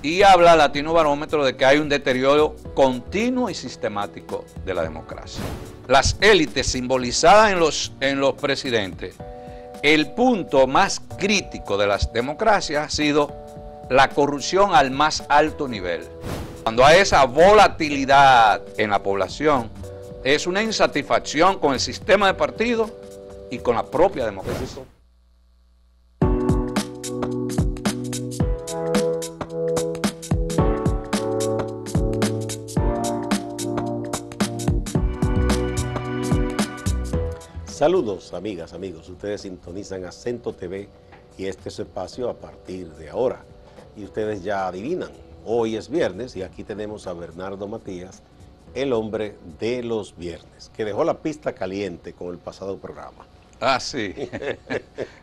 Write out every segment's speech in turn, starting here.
Y habla Latino Barómetro de que hay un deterioro continuo y sistemático de la democracia. Las élites simbolizadas en los presidentes, el punto más crítico de las democracias ha sido la corrupción al más alto nivel. Cuando hay esa volatilidad en la población, es una insatisfacción con el sistema de partidos y con la propia democracia. Saludos, amigas, amigos. Ustedes sintonizan Acento TV y este es su espacio a partir de ahora. Y ustedes ya adivinan, hoy es viernes y aquí tenemos a Bernardo Matías, el hombre de los viernes, que dejó la pista caliente con el pasado programa. Ah, sí.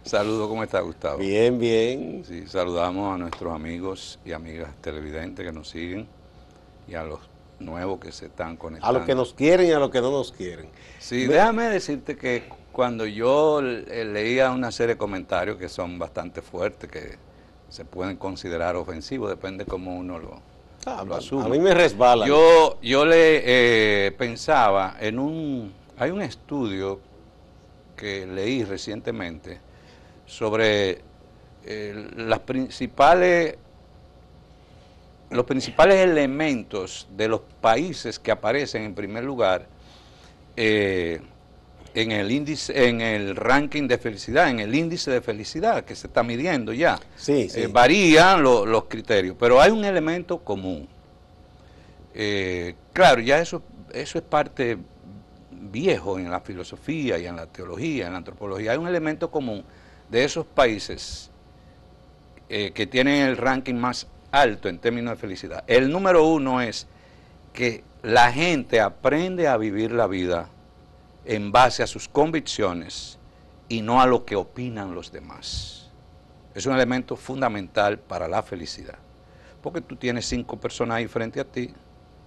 Saludos, ¿cómo está, Gustavo? Bien, bien. Sí, saludamos a nuestros amigos y amigas televidentes que nos siguen y a los nuevos que se están conectando. A los que nos quieren y a los que no nos quieren. Sí, déjame decirte que cuando yo leía una serie de comentarios que son bastante fuertes, que se pueden considerar ofensivos, depende cómo uno lo asume. A mí me resbala. Yo le pensaba hay un estudio que leí recientemente sobre los principales elementos de los países que aparecen en primer lugar en el ranking de felicidad, en el índice de felicidad que se está midiendo ya. Sí, sí. Varían los criterios, pero hay un elemento común. Claro, ya eso es parte viejo en la filosofía y en la teología, en la antropología. Hay un elemento común de esos países que tienen el ranking más alto en términos de felicidad. El número uno es que la gente aprende a vivir la vida en base a sus convicciones y no a lo que opinan los demás. Es un elemento fundamental para la felicidad. Porque tú tienes 5 personas ahí frente a ti,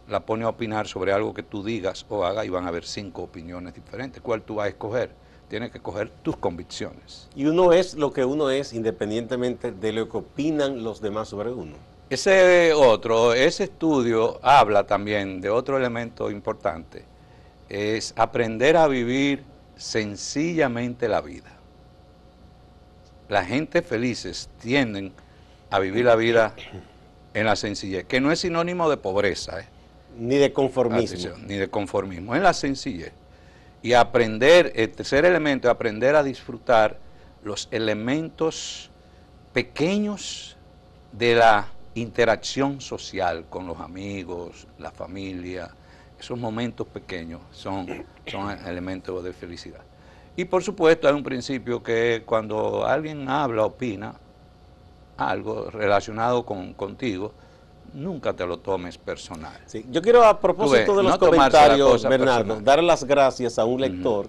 la pones a opinar sobre algo que tú digas o hagas y van a haber 5 opiniones diferentes. ¿Cuál tú vas a escoger? Tienes que escoger tus convicciones. Y uno es lo que uno es independientemente de lo que opinan los demás sobre uno. Ese estudio habla también de otro elemento importante, es aprender a vivir sencillamente la vida. La gente felices tienden a vivir la vida en la sencillez, que no es sinónimo de pobreza, ni de conformismo. Atención, ni de conformismo, en la sencillez. Y aprender, el tercer elemento es aprender a disfrutar los elementos pequeños de la interacción social con los amigos, la familia. Esos momentos pequeños son elementos de felicidad. Y por supuesto hay un principio que cuando alguien habla, opina algo relacionado contigo, nunca te lo tomes personal. Sí, yo quiero, a propósito de los comentarios, Bernardo, personal, dar las gracias a un lector,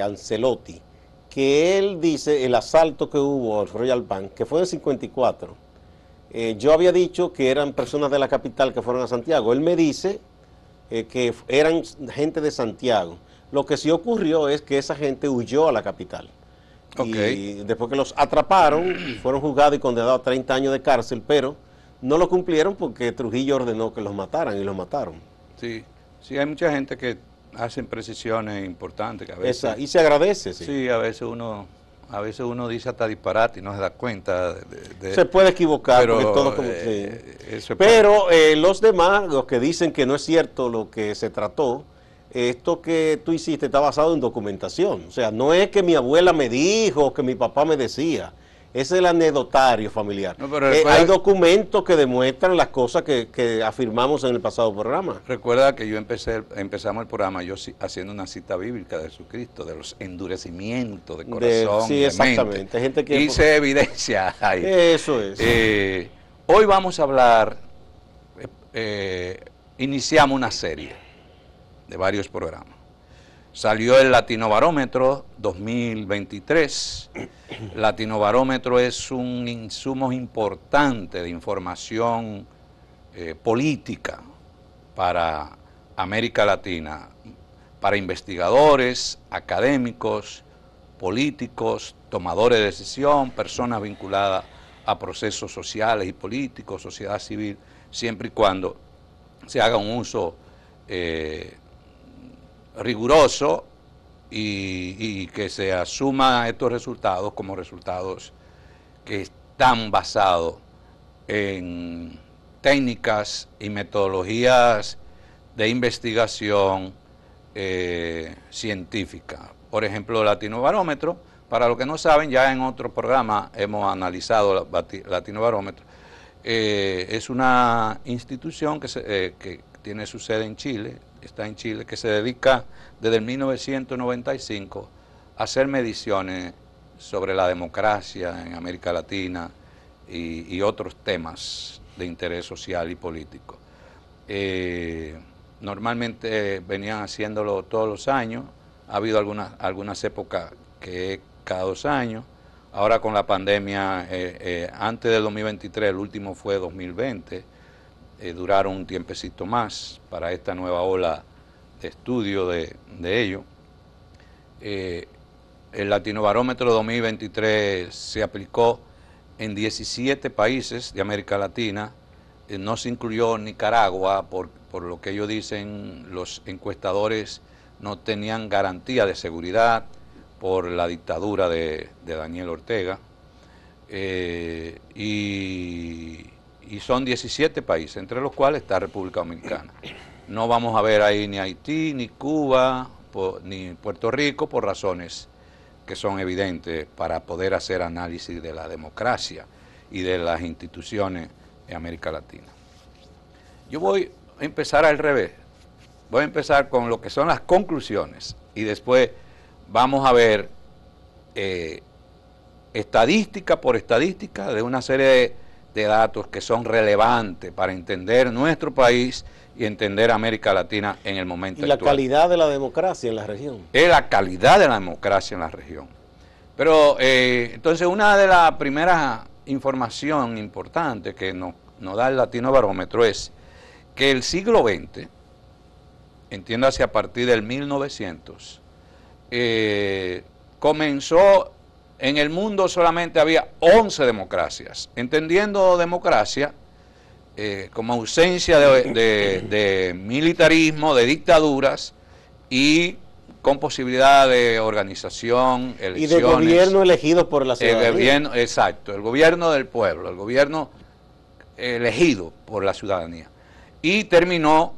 Ancelotti, que él dice el asalto que hubo al Royal Bank, que fue de 54. Yo había dicho que eran personas de la capital que fueron a Santiago. Él me dice que eran gente de Santiago. Lo que sí ocurrió es que esa gente huyó a la capital. Okay. Y después que los atraparon, fueron juzgados y condenados a 30 años de cárcel, pero no lo cumplieron porque Trujillo ordenó que los mataran y los mataron. Sí, sí, hay mucha gente que hacen precisiones importantes que a veces... y se agradece, sí. Sí, a veces uno dice hasta disparate y no se da cuenta se puede equivocar, pero, porque todo como... pero los demás, los que dicen que no es cierto lo que se trató, esto que tú hiciste está basado en documentación. O sea, no es que mi abuela me dijo o que mi papá me decía. Es el anecdotario familiar. No, hay documentos que demuestran las cosas que afirmamos en el pasado programa. Recuerda que empezamos el programa yo haciendo una cita bíblica de Jesucristo, de los endurecimientos de corazón. Sí, exactamente. Mente. Gente que hice evidencia ahí. Eso es. Hoy vamos a hablar, iniciamos una serie de varios programas. Salió el Latino Barómetro 2023. Latino Barómetro es un insumo importante de información política para América Latina, para investigadores, académicos, políticos, tomadores de decisión, personas vinculadas a procesos sociales y políticos, sociedad civil, siempre y cuando se haga un uso riguroso y que se asuma estos resultados como resultados que están basados en técnicas y metodologías de investigación científica. Por ejemplo, Latinobarómetro, para los que no saben, ya en otro programa hemos analizado Latinobarómetro. Es una institución que tiene su sede en Chile, está en Chile, que se dedica desde el 1995 a hacer mediciones sobre la democracia en América Latina y otros temas de interés social y político. Normalmente venían haciéndolo todos los años, ha habido algunas épocas que es cada 2 años, ahora con la pandemia, antes del 2023, el último fue 2020, duraron un tiempecito más para esta nueva ola de estudio de ello. El Latinobarómetro 2023 se aplicó en 17 países de América Latina, no se incluyó Nicaragua, por lo que ellos dicen, los encuestadores no tenían garantía de seguridad por la dictadura de Daniel Ortega, y son 17 países, entre los cuales está República Dominicana. No vamos a ver ahí ni Haití, ni Cuba, ni Puerto Rico, por razones que son evidentes para poder hacer análisis de la democracia y de las instituciones en América Latina. Yo voy a empezar al revés, voy a empezar con lo que son las conclusiones y después vamos a ver estadística por estadística de una serie de datos que son relevantes para entender nuestro país y entender América Latina en el momento actual. Y la calidad de la democracia en la región. Es la calidad de la democracia en la región. Pero entonces una de las primeras información importante que nos da el Latinobarómetro es que el siglo XX, entiéndase a partir del 1900, comenzó, en el mundo solamente había 11 democracias, entendiendo democracia como ausencia de militarismo, de dictaduras y con posibilidad de organización, elecciones. Y de gobierno elegido por la ciudadanía. El gobierno, exacto, el gobierno del pueblo, el gobierno elegido por la ciudadanía. Y terminó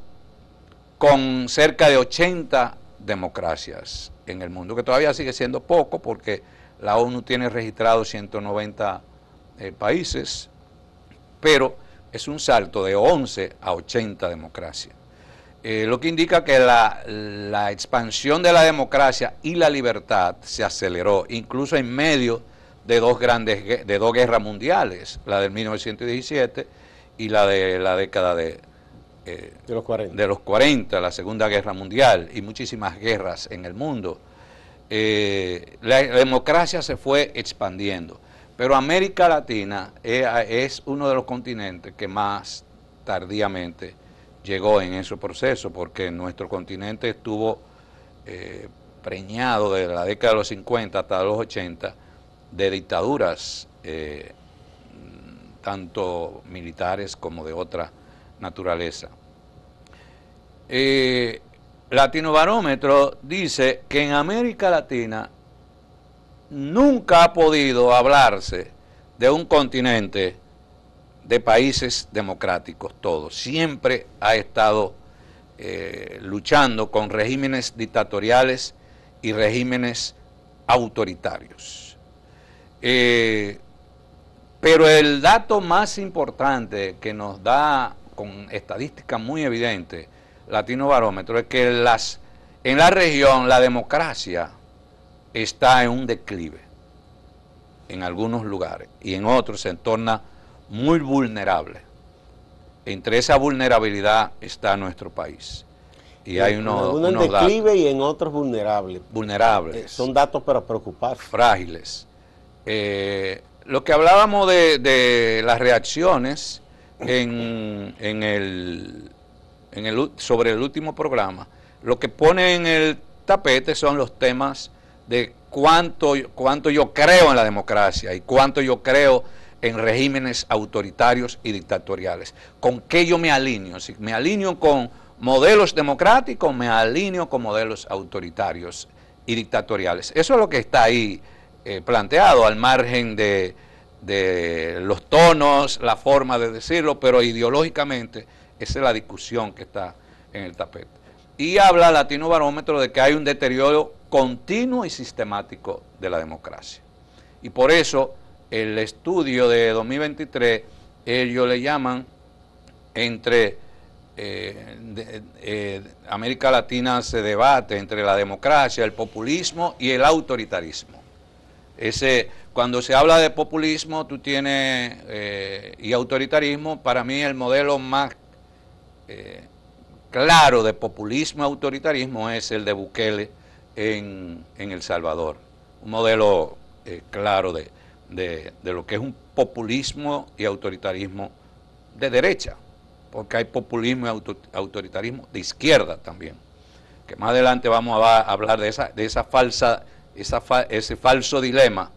con cerca de 80 democracias en el mundo, que todavía sigue siendo poco porque la ONU tiene registrados 190 países, pero es un salto de 11 a 80 democracias. Lo que indica que la expansión de la democracia y la libertad se aceleró, incluso en medio de dos guerras mundiales, la del 1917 y la de la década de los 40, la Segunda Guerra Mundial y muchísimas guerras en el mundo. La democracia se fue expandiendo, pero América Latina es uno de los continentes que más tardíamente llegó en ese proceso, porque nuestro continente estuvo preñado desde la década de los 50 hasta los 80 de dictaduras, tanto militares como de otra naturaleza. Latinobarómetro dice que en América Latina nunca ha podido hablarse de un continente de países democráticos, todos. Siempre ha estado luchando con regímenes dictatoriales y regímenes autoritarios. Pero el dato más importante que nos da, con estadísticas muy evidentes, Latinobarómetro, es que en la región la democracia está en un declive en algunos lugares y en otros se torna muy vulnerable. Entre esa vulnerabilidad está nuestro país. Y hay unos en declive y en otros vulnerables. Vulnerables. Son datos para preocuparse. Frágiles. Lo que hablábamos de las reacciones sobre el último programa, lo que pone en el tapete son los temas de cuánto yo creo en la democracia y cuánto yo creo en regímenes autoritarios y dictatoriales. ¿Con qué yo me alineo? Si me alineo con modelos democráticos, me alineo con modelos autoritarios y dictatoriales. Eso es lo que está ahí planteado, al margen de los tonos, la forma de decirlo, pero ideológicamente esa es la discusión que está en el tapete. Y habla Latino Barómetro de que hay un deterioro continuo y sistemático de la democracia. Y por eso el estudio de 2023, ellos le llaman entre América Latina se debate entre la democracia, el populismo y el autoritarismo. Cuando se habla de populismo, tú tienes y autoritarismo, para mí el modelo más claro de populismo y autoritarismo es el de Bukele en El Salvador. Un modelo claro de lo que es un populismo y autoritarismo de derecha, porque hay populismo y autoritarismo de izquierda también, que más adelante vamos a hablar de ese falso dilema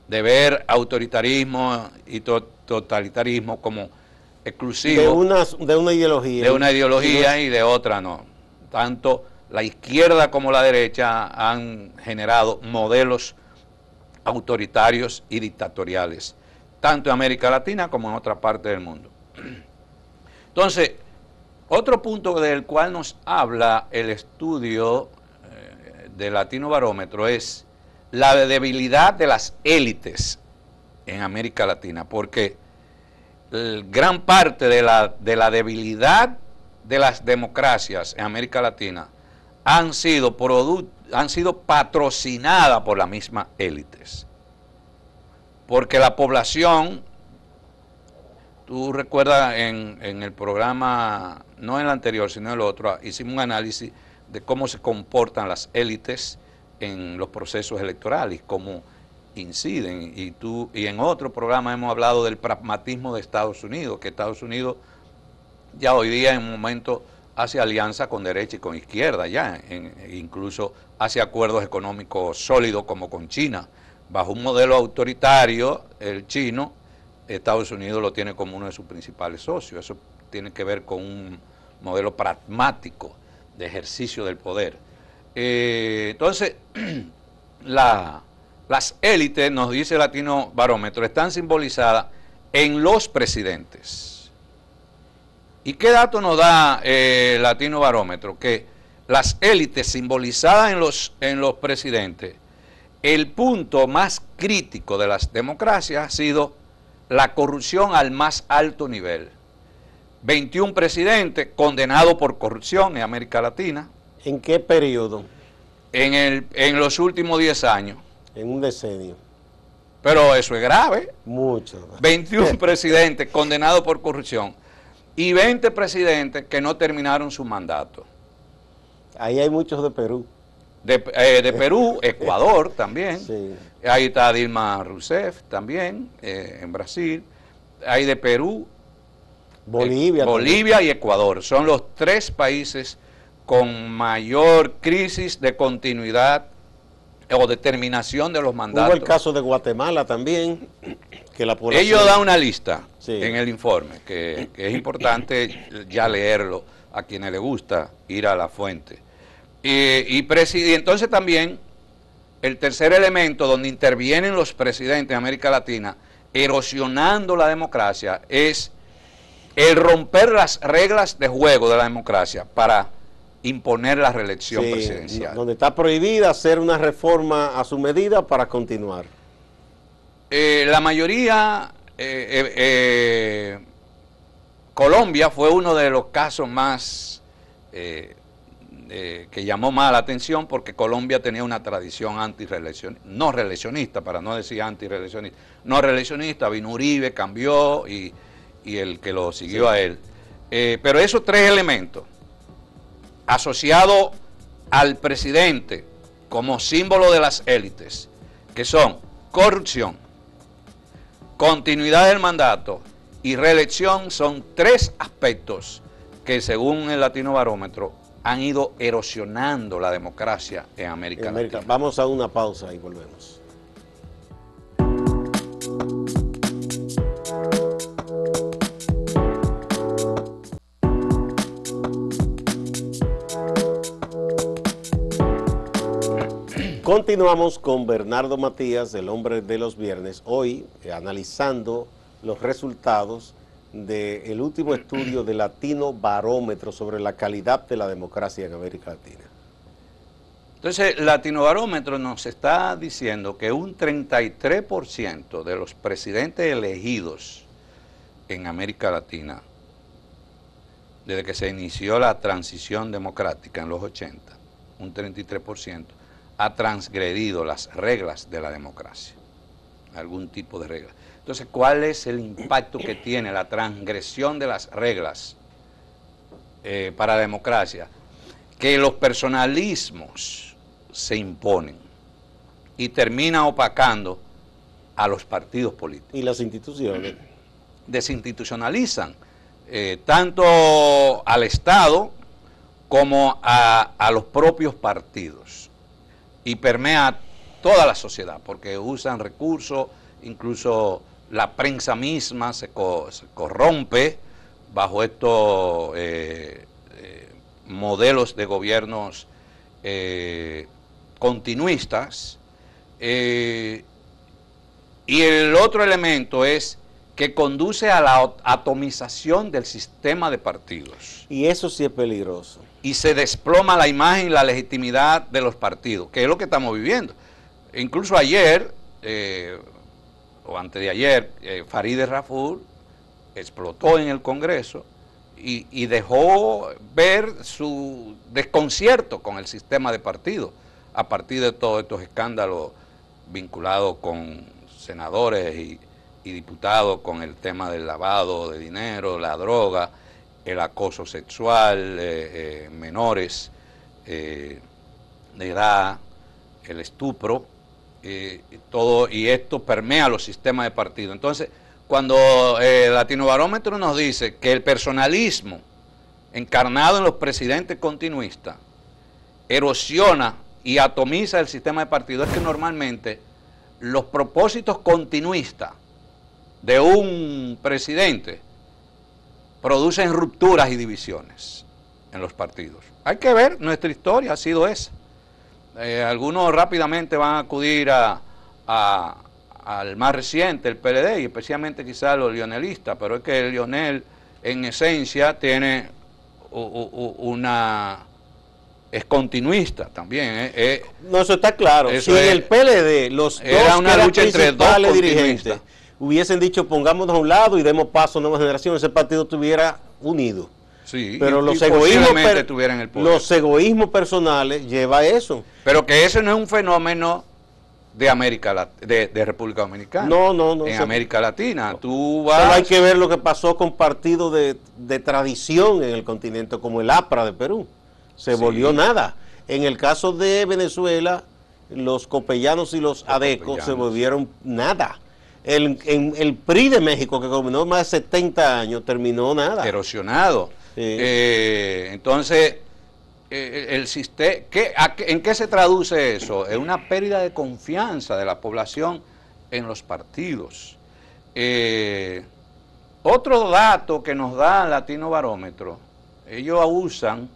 de ver autoritarismo y totalitarismo como exclusivo de una ideología. De una ideología y de otra no. Tanto la izquierda como la derecha han generado modelos autoritarios y dictatoriales, tanto en América Latina como en otra parte del mundo. Entonces, otro punto del cual nos habla el estudio de Latino Barómetro es la debilidad de las élites en América Latina, porque gran parte de la debilidad de las democracias en América Latina han sido patrocinadas por las mismas élites. Porque la población, tú recuerdas en el programa, no en el anterior, sino en el otro, hicimos un análisis de cómo se comportan las élites en los procesos electorales, cómo inciden, y en otro programa hemos hablado del pragmatismo de Estados Unidos, que Estados Unidos ya hoy día en un momento hace alianza con derecha y con izquierda, incluso hace acuerdos económicos sólidos como con China, bajo un modelo autoritario, el chino. Estados Unidos lo tiene como uno de sus principales socios. Eso tiene que ver con un modelo pragmático de ejercicio del poder. Entonces, las élites, nos dice Latino Barómetro, están simbolizadas en los presidentes. ¿Y qué dato nos da Latino Barómetro? Que las élites simbolizadas en los presidentes, el punto más crítico de las democracias ha sido la corrupción al más alto nivel. 21 presidentes condenados por corrupción en América Latina. ¿En qué periodo? En los últimos 10 años. En un decenio. Pero eso es grave. Mucho. 21 presidentes condenados por corrupción y 20 presidentes que no terminaron su mandato. Ahí hay muchos de Perú. De Perú, Ecuador también. Sí. Ahí está Dilma Rousseff también, en Brasil. Hay de Perú, Bolivia y Ecuador. Son los 3 países con mayor crisis de continuidad o determinación de los mandatos. Hubo el caso de Guatemala también, que la población... Ellos dan una lista sí. en el informe, que es importante ya leerlo a quienes les gusta ir a la fuente. Y entonces también el tercer elemento donde intervienen los presidentes de América Latina erosionando la democracia es el romper las reglas de juego de la democracia para imponer la reelección presidencial. Donde está prohibida hacer una reforma a su medida para continuar. La mayoría, Colombia fue uno de los casos más que llamó más la atención, porque Colombia tenía una tradición no reeleccionista, para no decir antirreeleccionista, no reeleccionista. Vino Uribe, cambió y el que lo siguió a él. Pero esos 3 elementos, asociados al presidente como símbolo de las élites, que son corrupción, continuidad del mandato y reelección, son 3 aspectos que según el Latino Barómetro han ido erosionando la democracia en América Latina. Vamos a una pausa y volvemos. Continuamos con Bernardo Matías, el hombre de los viernes, hoy analizando los resultados del último estudio de Latino Barómetro sobre la calidad de la democracia en América Latina. Entonces, Latino Barómetro nos está diciendo que un 33% de los presidentes elegidos en América Latina, desde que se inició la transición democrática en los 80, un 33%, ha transgredido las reglas de la democracia, algún tipo de regla. Entonces, ¿cuál es el impacto que tiene la transgresión de las reglas para la democracia? Que los personalismos se imponen y termina opacando a los partidos políticos. Y las instituciones. Desinstitucionalizan tanto al Estado como a los propios partidos y permea toda la sociedad porque usan recursos, incluso la prensa misma se corrompe bajo estos modelos de gobiernos continuistas. Y el otro elemento es que conduce a la atomización del sistema de partidos. Y eso sí es peligroso. Y se desploma la imagen y la legitimidad de los partidos, que es lo que estamos viviendo. Incluso ayer, o antes de ayer, Farideh Raful explotó en el Congreso y dejó ver su desconcierto con el sistema de partidos a partir de todos estos escándalos vinculados con senadores y diputados con el tema del lavado de dinero, la droga, el acoso sexual, menores de edad, el estupro, todo, y esto permea los sistemas de partido. Entonces, cuando Latino Barómetro nos dice que el personalismo encarnado en los presidentes continuistas erosiona y atomiza el sistema de partido, es que normalmente los propósitos continuistas de un presidente producen rupturas y divisiones en los partidos. Hay que ver, nuestra historia ha sido esa. Algunos rápidamente van a acudir al más reciente, el PLD, y especialmente quizás los lionelistas, pero es que el Lionel en esencia tiene es continuista también. No, eso está claro. Si en el PLD los era una lucha entre dos dirigentes hubiesen dicho pongámonos a un lado y demos paso a nuevas generaciones, ese partido estuviera unido. Sí, pero los egoísmos personales lleva a eso. Pero que ese no es un fenómeno de de República Dominicana. No. En América Latina. Tú vas... Solo hay que ver lo que pasó con partidos de tradición en el continente, como el APRA de Perú. Se volvió nada. En el caso de Venezuela, los copellanos y los adecos se volvieron nada. El PRI de México, que gobernó más de 70 años, terminó nada. Erosionado. Sí. Entonces, el sistema, ¿en qué se traduce eso? En una pérdida de confianza de la población en los partidos. Otro dato que nos da Latino Barómetro, ellos usan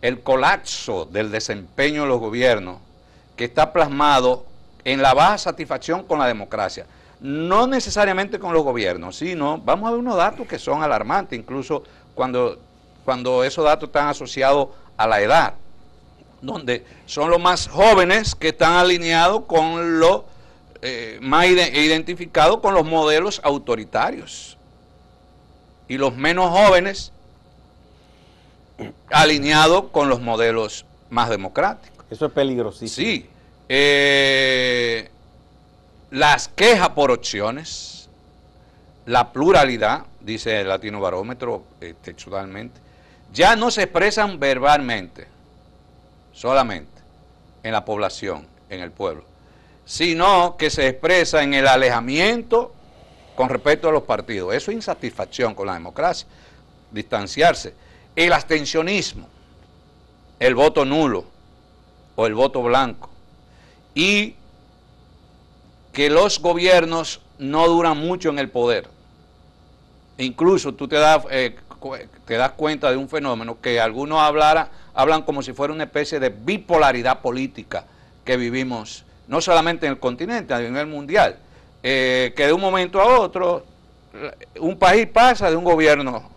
el colapso del desempeño de los gobiernos, que está plasmado en la baja satisfacción con la democracia. No necesariamente con los gobiernos, sino, vamos a ver unos datos que son alarmantes, incluso cuando esos datos están asociados a la edad, donde son los más jóvenes que están alineados con los más identificados con los modelos autoritarios, y los menos jóvenes alineados con los modelos más democráticos. Eso es peligrosísimo. Sí. Las quejas por opciones, la pluralidad, dice el Latino Barómetro textualmente, ya no se expresan verbalmente, solamente en la población, en el pueblo, sino que se expresa en el alejamiento con respecto a los partidos. Eso es insatisfacción con la democracia, distanciarse. El abstencionismo, el voto nulo o el voto blanco, y que los gobiernos no duran mucho en el poder. Incluso tú te das cuenta de un fenómeno que algunos hablan como si fuera una especie de bipolaridad política que vivimos, no solamente en el continente, a nivel mundial, que de un momento a otro un país pasa de un gobierno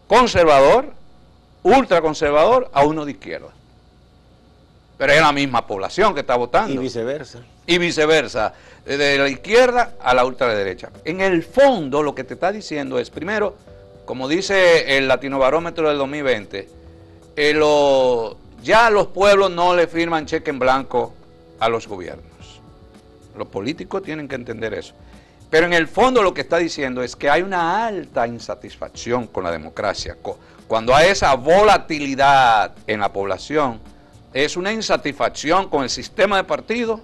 conservador, ultraconservador, a uno de izquierda. Pero es la misma población que está votando. Y viceversa. Y viceversa, de la izquierda a la ultraderecha. En el fondo, lo que te está diciendo es, primero, como dice el Latinobarómetro del 2020, ya los pueblos no le firman cheque en blanco a los gobiernos. Los políticos tienen que entender eso. Pero en el fondo lo que está diciendo es que hay una alta insatisfacción con la democracia. Cuando hay esa volatilidad en la población, es una insatisfacción con el sistema de partidos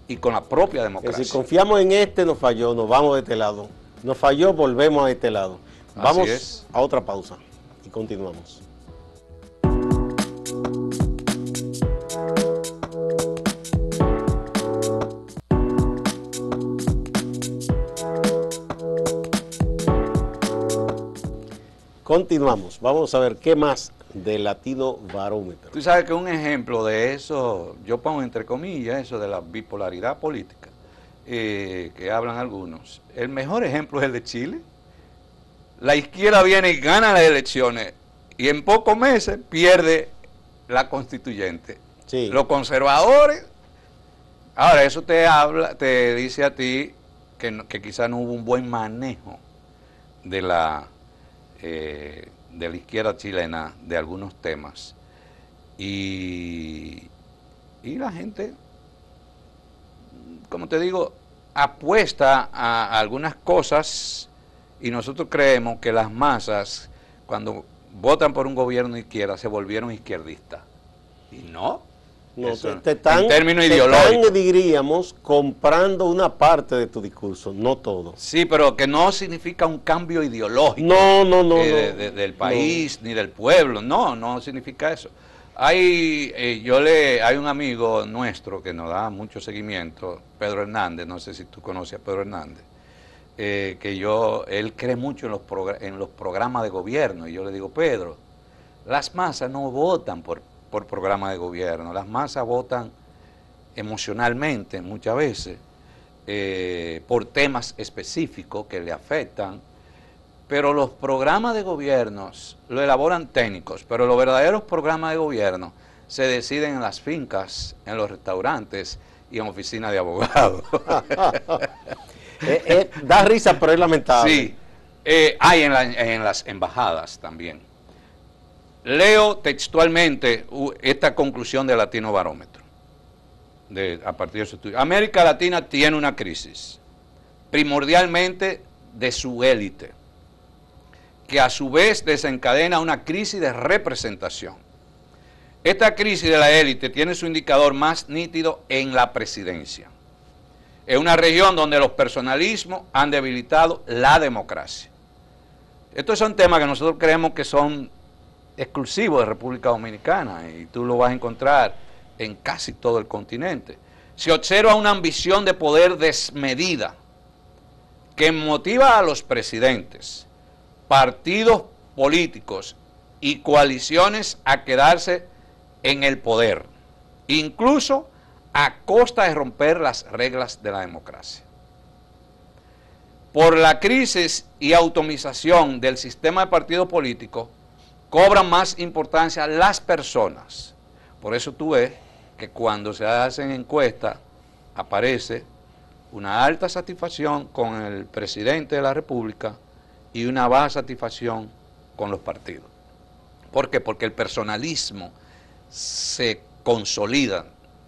y con la propia democracia. Si confiamos en este, nos falló, nos vamos de este lado. Nos falló, volvemos a este lado. Vamos a otra pausa y continuamos. Continuamos. Vamos a ver qué más del Latinobarómetro. Tú sabes que un ejemplo de eso, yo pongo entre comillas eso de la bipolaridad política, que hablan algunos. El mejor ejemplo es el de Chile. La izquierda viene y gana las elecciones y en pocos meses pierde la constituyente. Sí. Los conservadores, ahora eso te dice a ti que quizás no hubo un buen manejo de la izquierda chilena de algunos temas y la gente, como te digo, apuesta a algunas cosas y nosotros creemos que las masas cuando votan por un gobierno de izquierda se volvieron izquierdistas y no. No, en términos ideológicos. Están, diríamos, comprando una parte de tu discurso, no todo. Sí, pero que no significa un cambio ideológico del país ni del pueblo, no significa eso. Hay un amigo nuestro que nos da mucho seguimiento, Pedro Hernández, no sé si tú conoces a Pedro Hernández, él cree mucho en los programas de gobierno, y yo le digo, Pedro, las masas no votan por programa de gobierno, las masas votan emocionalmente muchas veces por temas específicos que le afectan, pero los programas de gobiernos lo elaboran técnicos, pero los verdaderos programas de gobierno se deciden en las fincas, en los restaurantes y en oficinas de abogados. Da risa, pero es lamentable. Sí, hay en las embajadas también. Leo textualmente esta conclusión del Latinobarómetro, a partir de su estudio. América Latina tiene una crisis, primordialmente de su élite, que a su vez desencadena una crisis de representación. Esta crisis de la élite tiene su indicador más nítido en la presidencia. Es una región donde los personalismos han debilitado la democracia. Estos son temas que nosotros creemos que son exclusivos de República Dominicana y tú lo vas a encontrar en casi todo el continente. Se observa una ambición de poder desmedida que motiva a los presidentes, partidos políticos y coaliciones a quedarse en el poder, incluso a costa de romper las reglas de la democracia. Por la crisis y atomización del sistema de partidos políticos, cobran más importancia las personas. Por eso tú ves que cuando se hacen encuestas aparece una alta satisfacción con el presidente de la República y una baja satisfacción con los partidos. ¿Por qué? Porque el personalismo se consolida.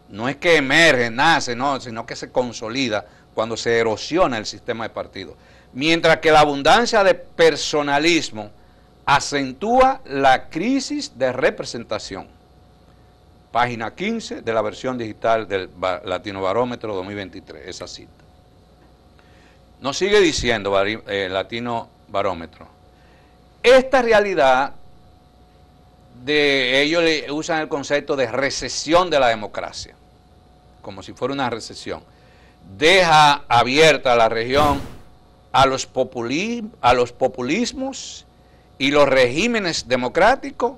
No es que emerge, nace, no, sino que se consolida cuando se erosiona el sistema de partidos. Mientras que la abundancia de personalismo acentúa la crisis de representación. Página 15 de la versión digital del Latinobarómetro 2023, esa cita. Nos sigue diciendo Latinobarómetro, esta realidad, ellos usan el concepto de recesión de la democracia, como si fuera una recesión, deja abierta la región a los populismos y los regímenes democráticos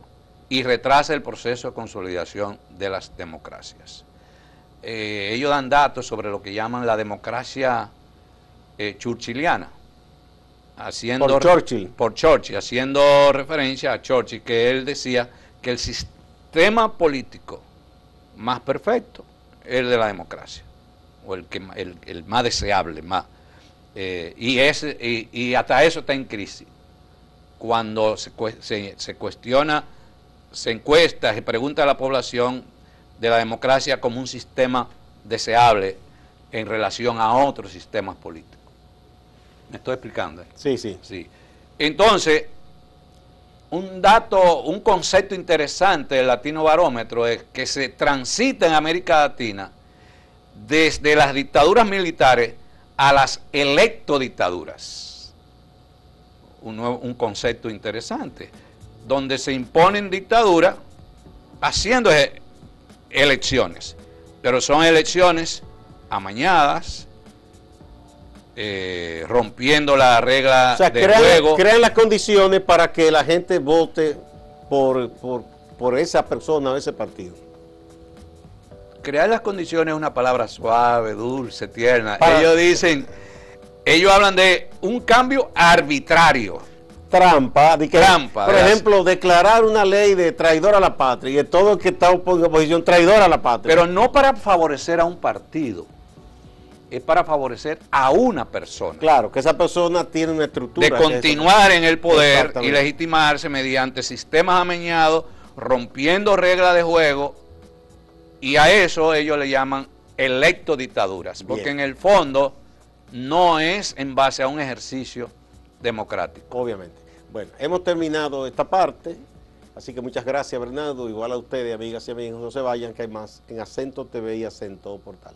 y retrasa el proceso de consolidación de las democracias. ellos dan datos sobre lo que llaman la democracia churchilliana. Por Churchill, haciendo referencia a Churchill, que él decía que el sistema político más perfecto es el de la democracia, o el más deseable, y hasta eso está en crisis. Cuando se cuestiona, se encuesta, se pregunta a la población de la democracia como un sistema deseable en relación a otros sistemas políticos. ¿Me estoy explicando? Sí. Entonces, un concepto interesante del Latino Barómetro es que se transita en América Latina desde las dictaduras militares a las electodictaduras. Un concepto interesante, donde se imponen dictaduras haciendo elecciones, pero son elecciones amañadas, rompiendo la regla de juego. Crean las condiciones para que la gente vote por esa persona o ese partido. Crear las condiciones es una palabra suave, dulce, tierna. Ellos hablan de un cambio arbitrario. Trampa. Por ¿verdad? ejemplo, declarar una ley de traidor a la patria y todo el que está en oposición traidor a la patria. Pero no para favorecer a un partido, es para favorecer a una persona. Claro, que esa persona tiene una estructura. De continuar en el poder y legitimarse mediante sistemas amañados, rompiendo reglas de juego, y a eso ellos le llaman electodictaduras, porque en el fondo no es en base a un ejercicio democrático. Obviamente. Bueno, hemos terminado esta parte, así que muchas gracias, Bernardo, igual a ustedes, amigas y amigos, no se vayan, que hay más en Acento TV y Acento Portal.